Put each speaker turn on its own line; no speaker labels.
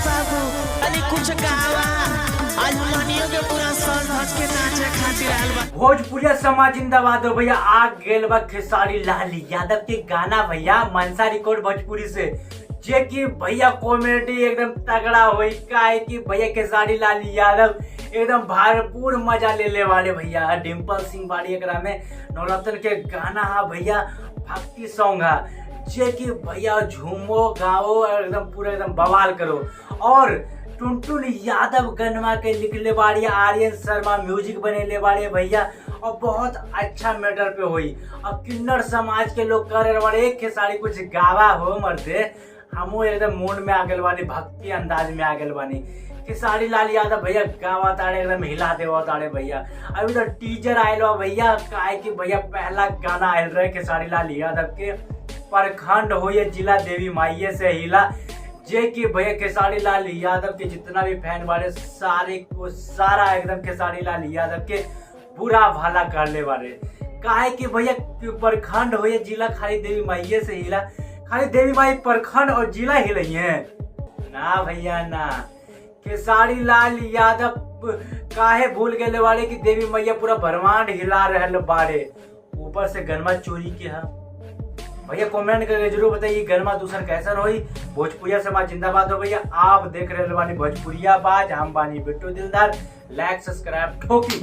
बाबू अली कुछ गावा आज मनियो के पूरा सर धस के नाचे खातिर आयल बा।
भोजपुरिया समाज जिंदाबाद हो भैया। आ गेल बा खेसारी लाल यादव के गाना भैया मनसा रिकॉर्ड भोजपुरी से, जे की भैया कॉमेडी एकदम तगड़ा हुई। का है कि भैया खेसारी लाल यादव एकदम भरपूर मजा ले ले वाले भैया। डिम्पल सिंह बाड़ी एकरा में नवरत्न के गाना है भैया, भक्ति सॉन्ग है, जे कि भैया झूमो गाओ और एकदम पूरा एकदम बवाल करो। और टुनटुन यादव गनमा के लिखले बाड़ी, आर्यन शर्मा म्यूजिक बनेले बाड़े भैया, और बहुत अच्छा मैटर पे हुई। अब किन्नर समाज के लोग करे बड़े खेसारी कुछ गावा हो मरते, हमो एकदम मूड में आ गए बानी, भक्ति अंदाज में आ गए बानी। खेसारी लाल यादव भैया गावा ताड़े एकदम हिला देवा ताड़े भैया। अभी तो टीजर आयल बा भैया, काहे कि भैया पहला गाना आयल रहे खेसारी लाल यादव के, प्रखंड हो ये जिला देवी माइये से हिला, जे कि भैया खेसारी लाल यादव के जितना भी फैन बारे सारे को सारा एकदम खेसारी लाल यादव के बुरा भला कर ले बारे। काहे कि भैया प्रखंड हो ये जिला खाली देवी माइये से हिला, खाली देवी माई प्रखंड और जिला हिलई है ना भैया ना। खेसारी लाल यादव काहे भूल गए बारे कि देवी मैया पूरा ब्रह्मांड हिला रहल बारे, ऊपर से गनमा चोरी के है भैया। कमेंट करके जरूर बताइए गरमा दूसर कैसन होई। भोजपुरिया समाज जिंदाबाद हो भैया। आप देख रहे बानी भोजपुरिया बाज, हम बानी बिट्टू दिलदार। लाइक सब्सक्राइब ठोकी।